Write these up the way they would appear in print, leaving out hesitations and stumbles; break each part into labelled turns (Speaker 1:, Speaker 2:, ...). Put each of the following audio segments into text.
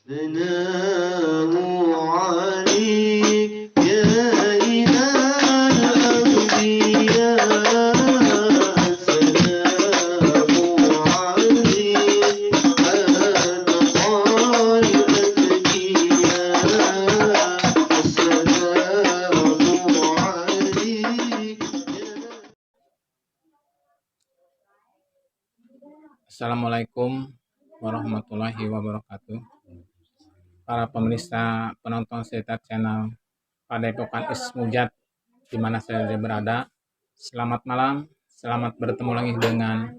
Speaker 1: ثناء عليك يا إله الأنبياء السلام عليك أنت خير الأنبياء السلام عليك.
Speaker 2: Assalamualaikum warahmatullahi wabarakatuh. Para pemirsa penonton setia channel Padepokan Ismujat di mana saya berada. Selamat malam, selamat bertemu lagi dengan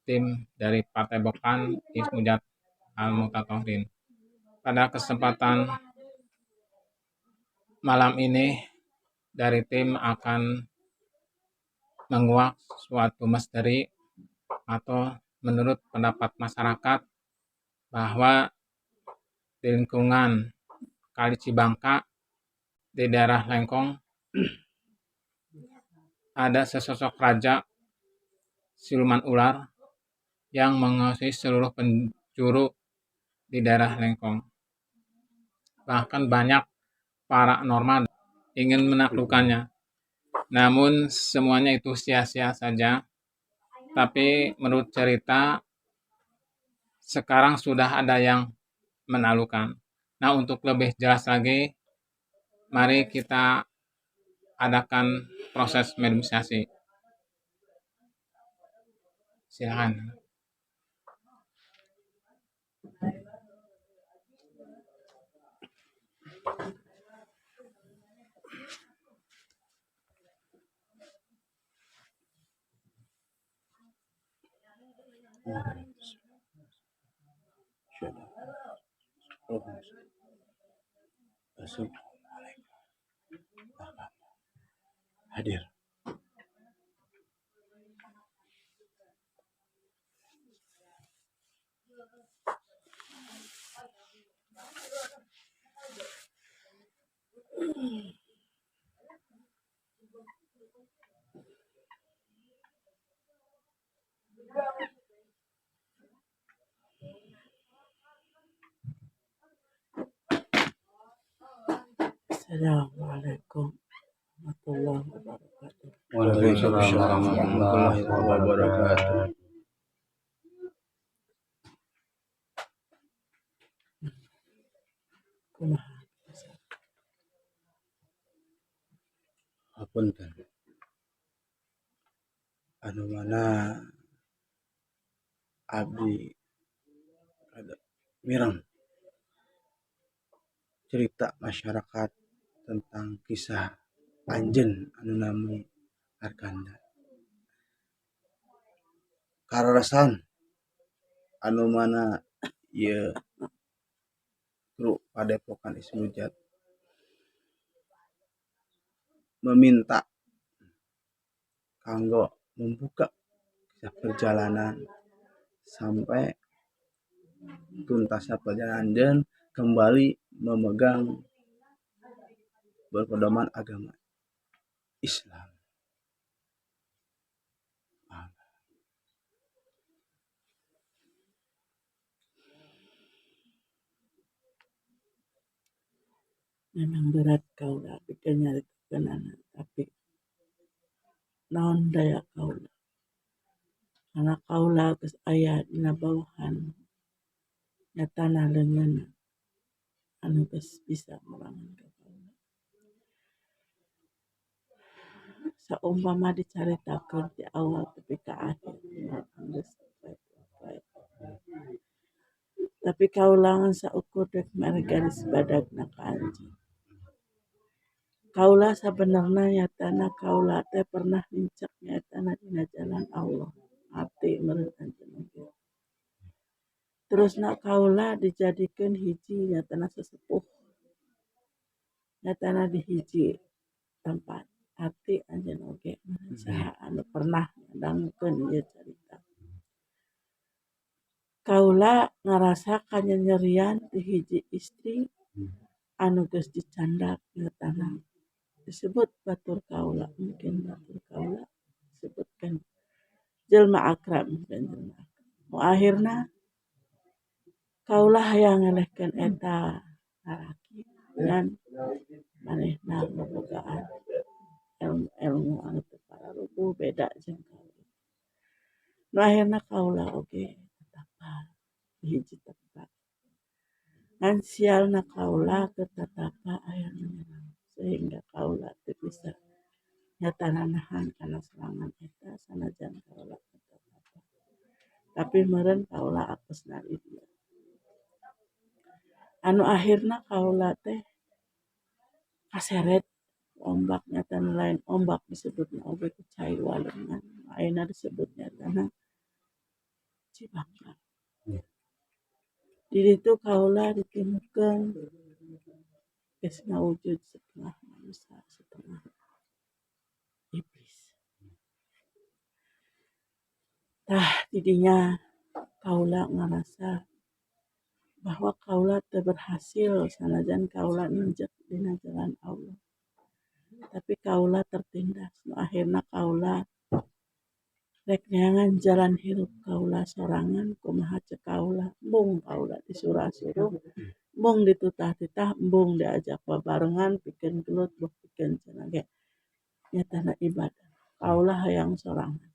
Speaker 2: tim dari Padepokan Ismujat Al-Mutatahhirin. Pada kesempatan malam ini dari tim akan menguak suatu misteri atau menurut pendapat masyarakat bahwa di lingkungan Kali Cibangka di daerah Lengkong ada sesosok raja siluman ular yang menguasai seluruh penjuru di daerah Lengkong. Bahkan banyak paranormal ingin menaklukkannya. Namun semuanya itu sia-sia saja. Tapi menurut cerita sekarang sudah ada yang menaklukkan. Nah, untuk lebih jelas lagi, mari kita adakan proses mediumisasi. Silakan.
Speaker 3: Hadir. Assalamualaikum warahmatullahi wabarakatuh.
Speaker 4: Waalaikumsalam warahmatullahi wabarakatuh.
Speaker 3: Kumaha?
Speaker 4: Hapunten. Anu mana abdi ada mireng cerita masyarakat tentang kisah anjeun anu nami Arganda. Kararasan anu mana ieu guru Padepokan Ismujat meminta kanggo membuka kisah perjalanan sampai tuntasnya perjalanan dan kembali memegang berpedoman agama Islam.
Speaker 3: Memang berat kaula bikin nyaritakeun anak, tapi naon daya kaula. Karena kaula geus aya dina bawahan nyatana leungeunna anu geus bisa merangan ka kaula. Saumpama dicaritakeun ti awal tepi ka akhir geus baik. Tapi kaula ngan saukur dek mere garis badagna ka anjeun. Kaula sabenerna nyatana kaula teh pernah nincak nyatana dina jalan Allah. Abdi meureun anjeun oge. Terusna kaula dijadikeun hiji nyatana sesepuh. Nyatana di hiji tempat. Abdi anjeun oge saha anu pernah ngadangkeun ieu carita. Kaula ngarasa kanyeri-nyerian ti hiji istri anu geus dicandak nyatana. Disebut batur kaula, mungkin batur kaula disebutkeun jelma akrab. Mu akhirna kaulah hayang ngelehkeun eta lalaki ngan manehna bobogaan ilmu anu teu pararupuh beda jeung kaula. Nu akhirna kaula oge tatapa di hiji tempat. Ngan sialna kaula keur tatapa aya nu nyerang sehingga kaula teu bisa nyatana nahan kana serangan eta sanajan kaula keur tatapa. Tapi meureun kaula apesna di dieu. Anu akhirna kaula teh kaseret ombak nyatana lain ombak disebutna oge ku cai walengan. Ayeuna disebut nyatana Cibangka. Di ditu kaula ditimukeun geus ngawujud setengah manusia setengah iblis. Tah di dinya kaula ngarasa bahwa kaula teu berhasil sanajan kaula ninjak dina jalan Allah. Tapi kaula tertindas. Nu akhirna kaula rek neangan jalan hirup kaula sorangan kumaha ceuk kaula. Embung kaula disurah-suruh, embung ditutah-tutah, embung diajak babarengan pikeun gelut boh pikeun cenah ge nyatana ibadah. Kaula hayang sorangan.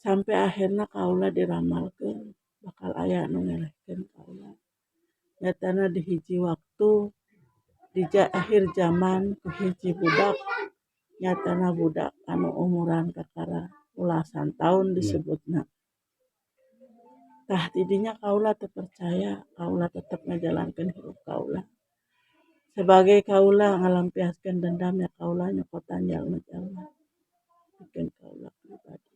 Speaker 3: Sampai akhirna kaula diramalkeun bakal aya nu ngelehkeun kaula. Nyatana di hiji waktu di akhir zaman ku hiji budak nyatana budak anu umuran kakara ulasan taun disebutna. Tah di dinya kaula teu percaya, kaula tetep ngajalankeun hirup kaula. Sebagai kaula ngalampiaskeun dendam ya kaula nyokotan jalma-jalma pikeun kaula pribadi.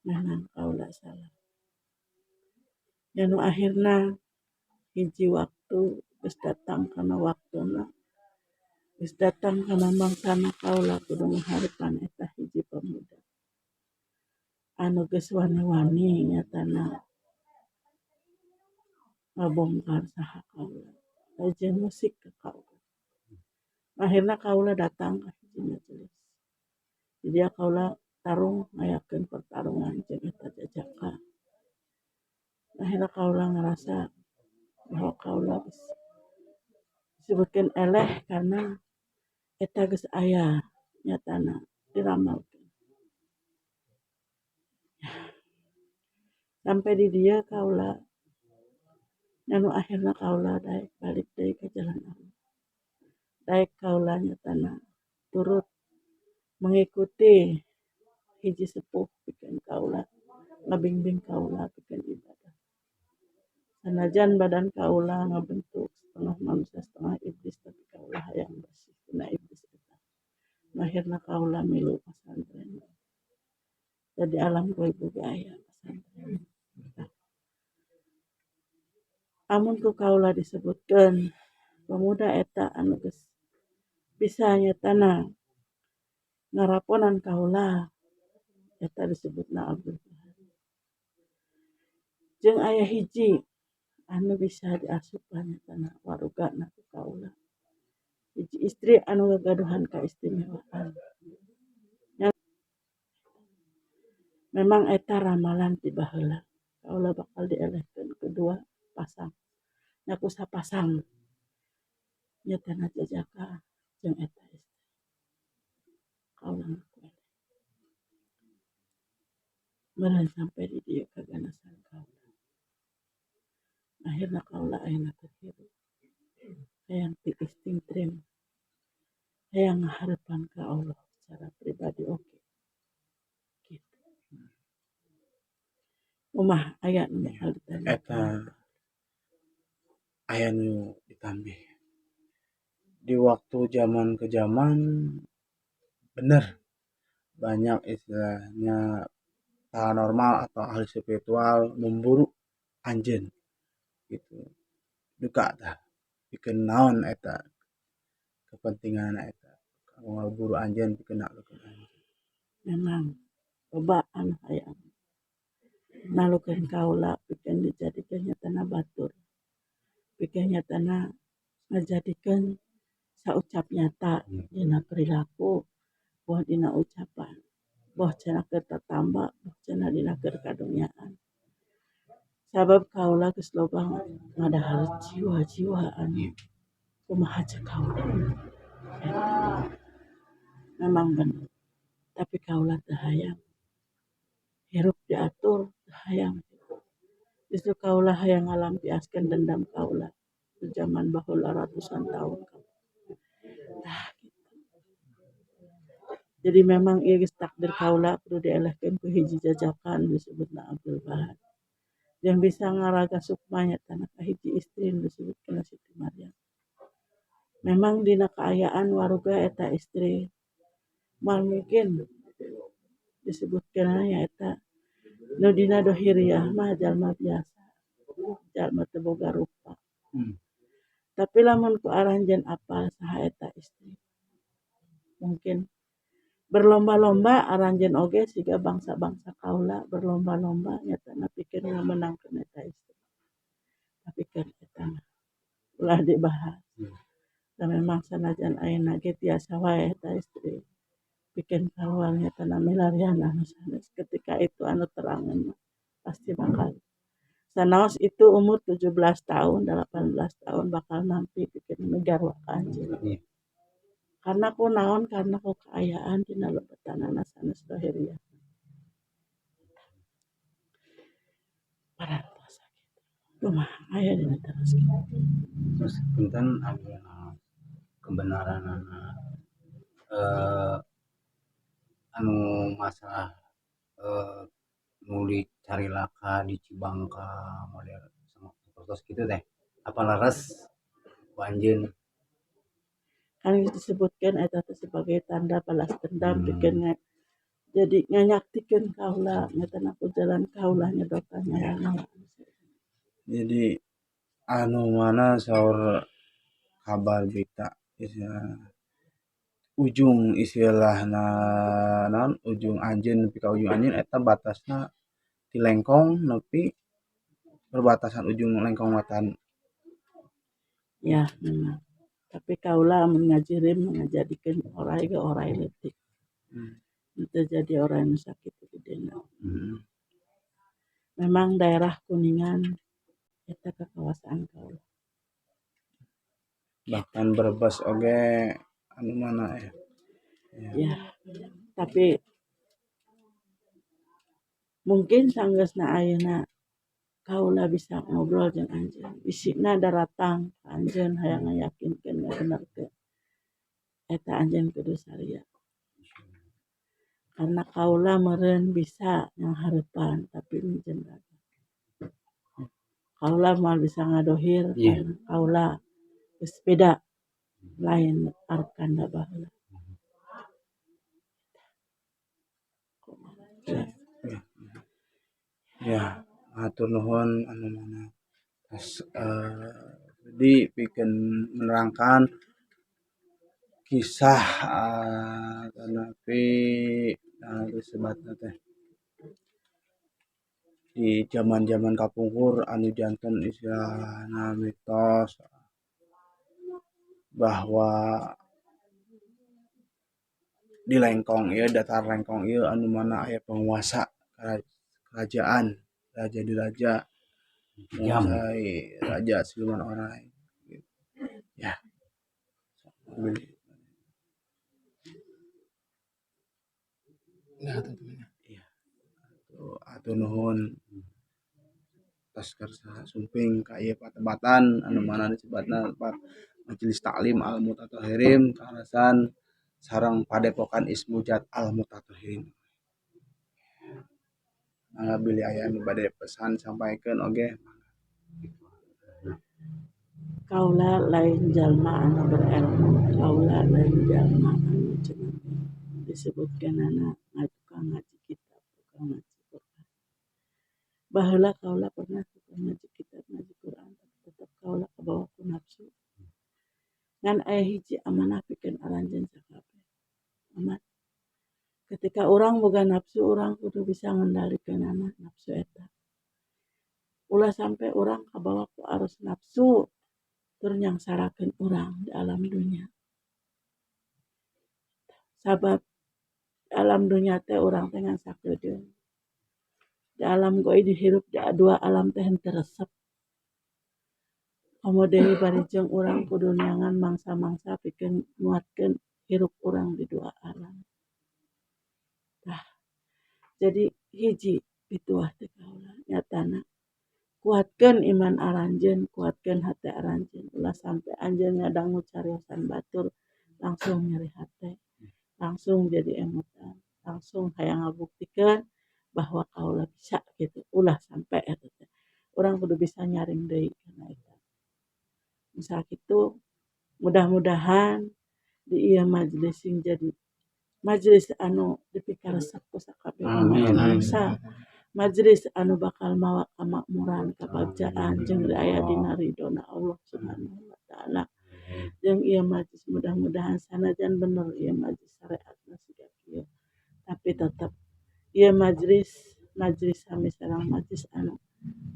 Speaker 3: Memang kaula salah. Nu akhirna hiji waktu geus datang kana waktuna, geus datang kana mangsana kaula kudu ngahareupan eta hiji pemuda. Anu geus wani-wani nyatana ngabongkar saha kaula, jeung musik ka kaula. Akhirna kaula datang ka hiji majelis. Di dieu kaula tarung ngayakeun pertarungan jeung eta jajaka. Akhirna kaula ngarasa bahwa kaula geus disebutkeun eleh karena eta geus aya nyatana diramalkeun. Sampai di dieu kaula anu akhirna kaula daek balik deui ka jalan Allah. Daek kaula nyatana turut mengikuti hiji sepuh pikeun kaula ngabingbing kaula pikeun ibadah. Sanajan badan kaula ngabentuk setengah manusia setengah iblis tapi kaula hayang bersih tina iblis eta. Akhirna kaula milu pasantren. Jadi alam goib oge aya pasantren. Amun ku kaula disebutkeun pemuda eta anu geus bisa nyatana ngaraponan kaula eta disebutna Abdul Bahari. Jeung aya hiji anu bisa diasupan nyatana warugana ku kaula. Hiji istri anu gagaduhan kaistimewaan. Memang eta ramalan ti baheula. Kaula bakal dielehkeun kedua pasang. Nya ku sapasang nyatana jajaka jeung eta istri. Kaula ngaku eleh. Meureun sampai di dieu kaganasan kaula. Akhirna kaula ayeuna terhiru. Hayang ti trim. Hayang ngahareupan ka Allah secara pribadi oge. Kitu. Umah aya nu moal ditanya.
Speaker 4: Eta aya nu ditambih. Di waktu zaman ke zaman bener banyak istilahnya paranormal atau ahli spiritual memburu anjeun gitu. Duka tah pikeun naon eta kepentinganna eta. Ngaburu anjeun pikeun nalukeun anjeun.
Speaker 3: Memang loba anu hayang nalukeun kaula pikeun dijadikeun nyatana batur. Pikeun nyatana ngajadikeun saucap nyata dina perilaku boh dina ucapan. Boh cenah keur tatamba, boh cenah dina keur kadunyaan. Sabab kaula geus loba ngadahar jiwa-jiwa anu kumaha cek kaula. Memang bener, tapi kaula teu hayang hirup diatur, teu hayang. Justru kaula hayang ngalampiaskeun dendam kaula di zaman baheula ratusan tahun. Tah kitu. Jadi memang ieu geus takdir kaula kudu dielehkeun ku hiji jajakan disebutna Abdul Bahar. Yang bisa ngaraga sukma nyatana kahiji istri nu disebutkeun Siti Maryam. Memang dina kaayaan waruga eta istri moal mungkin disebutkeun nyaeta nu dina dohiriyah mah jalma biasa, jalma teu boga rupa. Tapi lamun ku aranjeun apal saha eta istri, mungkin berlomba-lomba aranjeun oge siga bangsa-bangsa kaula berlomba-lomba nyatana pikeun ngamenangkeun eta istri. Tapi keur eta mah ulah dibahas. Dan memang sanajan ayeuna ge tiasa wae eta istri pikeun kaluar nyatana milarian anu sanes ketika itu anu terangan mah pasti bakal sanaos itu umur 17 tahun, 18 tahun bakal nampi pikeun migarwa ka anjeun. Karena kunaon? Karena ku kaayaan dina lebetanana sanes dohiriyah. Parantos sakitu. Kumaha aya dina teruskeun.
Speaker 4: Terus punten kebenaran anu masalah nu dicarilaka di Cibangka model sapertos kitu teh apa leres ku anjeun?
Speaker 3: Kan disebutkeun eta teh sebagai tanda balas dendam pikeun jadi nganyaktikeun kaula nyatana ku jalan kaula nyedotan nyawana.
Speaker 4: Jadi anu mana saur kabar berita ujung istilahna naon ujung anjeun nepi ka ujung anjeun eta batasna ti Lengkong nepi perbatasan ujung Lengkong Wetan.
Speaker 3: Ya memang. Tapi kaula mun ngajirim ngajadikeun oray ge oray leutik. Teu jadi oray nu sakitu gedena. Memang daerah Kuningan eta kekawasan kaula.
Speaker 4: Bahkan Brebes oge anu mana
Speaker 3: Ya, tapi mungkin sanggeusna ayeuna kaula bisa ngobrol jeung anjeun. Bisina daratang ka anjeun hayang ngayakinkeun ngabenerkeun eta anjeun kudu saria. Karena kaula meureun bisa nghareupan tapi minjeun raga. Kaula moal bisa ngadohir karena kaula geus beda lain arkanda baheula.
Speaker 4: Ya, hatur nuhun anu mana jadi pikeun menerangkan kisah tanapi sebatna teh di zaman-zaman kapungkur anu janten istilahna mitos bahwa di Lengkong ieu datar Lengkong ieu anu mana aya penguasa kerajaan raja di raja menguasai raja siluman oray ya.
Speaker 2: Nah, tentunya.
Speaker 4: Iya. Atur nuhun atas karsa sumping ka ieu patebatan anu mana disebutna Majelis Taklim Al Mutathahirin karasan sareng Padepokan Ismujat Al Mutathahirin. Mangga bilih aya anu bade pesan sampaikeun oge.
Speaker 3: Kaula lain jalma anu berilmu, kaula lain jalma anu cenah disebutkeunana tukang ngaji kitab, tukang ngaji Quran. Baheula kaula pernah tukang ngaji kitab, ngaji Quran, tapi tetep kaula kabawa ku nafsu. Ngan aya hiji amanah pikeun aranjeun sakabeh. Aman. Ketika urang boga nafsu, urang kudu bisa ngendalikeunana nafsu eta. Ulah sampe urang kabawa ku arus nafsu tur nyangsarakeun urang di alam dunya. Sabab alam dunya teh urang teh ngan sakedeung. di alam goi dihirup di dua alam teh henteu resep. Komo deui barijeng urang kudu niangan mangsa-mangsa pikeun nguatkeun hirup urang di dua alam. Tah, jadi hiji pituah teh kaula nyatana kuatkeun iman aranjeun, kuatkeun hate aranjeun, ulah sampe anjeun ngadangu cariosan batur langsung nyeri hate, langsung jadi emotan, langsung hayang ngabuktikeun bahwa kaula bisa gitu, ulah sampe eta teh. Urang kudu bisa nyaring deui kana eta. Sakitu mudah-mudahan di ieu majelis sing jadi majelis anu dipikaresep ku sakabeh umat bangsa, majelis anu bakal mawa kamakmuran, kabagjaan jeung aya dina ridhona Allah Subhanahu wa taala. Jeung ieu majelis mudah-mudahan sanajan bener ieu majelis syariatna siga kieu, tapi tetep ieu majelis sami sareng majelis anu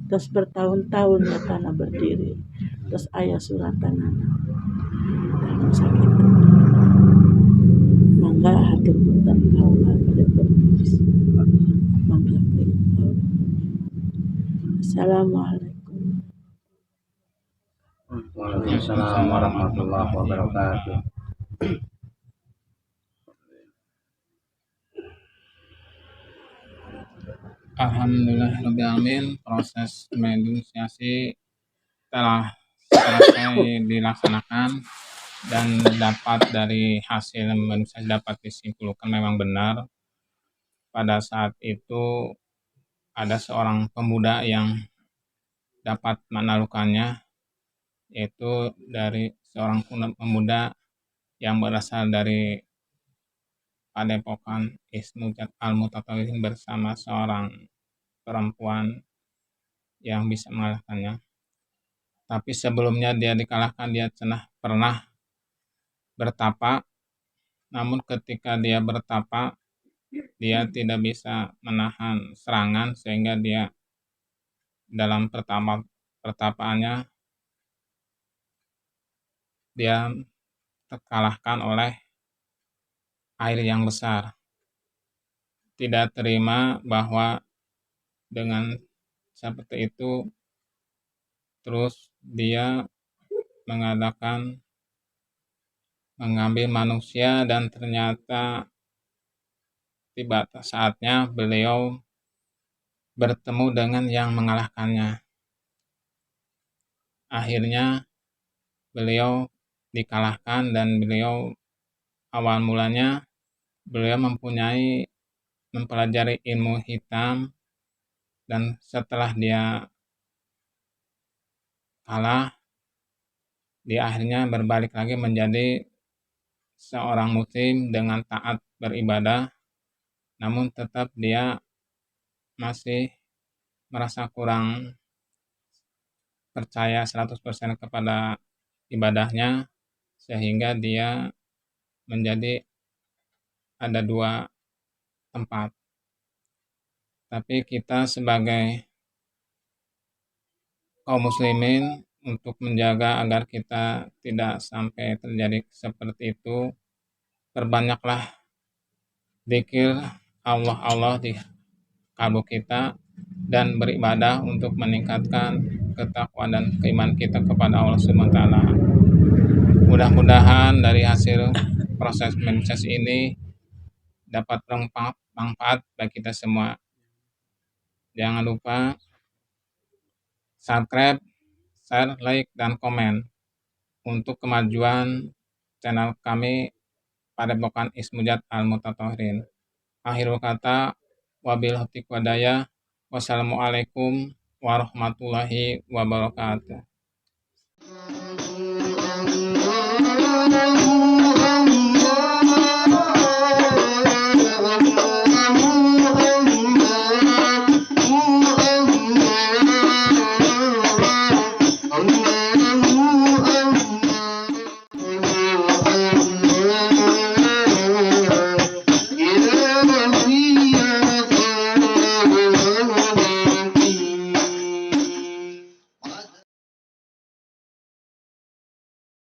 Speaker 3: tos bertahun-tahun nyatana berdiri, tos aya suratanana. Tah sakitu. Mangga hatur punten kaula bade permisi. Mangga kaula. Assalamualaikum.
Speaker 4: Waalaikumsalam warahmatullahi wabarakatuh.
Speaker 2: Alhamdulillahirrahmanirrahim, proses mediasi telah selesai dilaksanakan dan dapat dari hasil mediasi dapat disimpulkan memang benar pada saat itu ada seorang pemuda yang dapat menaklukkannya, yaitu dari seorang pemuda yang berasal dari Padepokan Ismujat Al-Mutatawhirin bersama seorang perempuan yang bisa mengalahkannya. Tapi sebelumnya dia dikalahkan, dia pernah bertapa, namun ketika dia bertapa, dia tidak bisa menahan serangan sehingga dia dalam pertapaannya dia terkalahkan oleh air yang besar. Tidak terima bahwa dengan seperti itu terus dia mengambil manusia dan ternyata tiba saatnya beliau bertemu dengan yang mengalahkannya. Akhirnya beliau dikalahkan dan beliau awal mulanya beliau mempelajari ilmu hitam, dan setelah dia kalah, dia akhirnya berbalik lagi menjadi seorang muslim dengan taat beribadah, namun tetap dia masih merasa kurang percaya 100% kepada ibadahnya, sehingga dia menjadi ada dua tempat. Tapi kita sebagai kaum muslimin untuk menjaga agar kita tidak sampai terjadi seperti itu, perbanyaklah zikir Allah di kalbu kita dan beribadah untuk meningkatkan ketakwaan dan keimanan kita kepada Allah Subhanahu wa taala. Mudah-mudahan dari hasil proses mediasi ini dapat bermanfaat bagi kita semua. Jangan lupa subscribe, share, like, dan komen untuk kemajuan channel kami Padepokan Ismujat Al-Mutatawhirin. Akhirul kata, wabillahi taufiq walhidayah. Wassalamualaikum warahmatullahi wabarakatuh.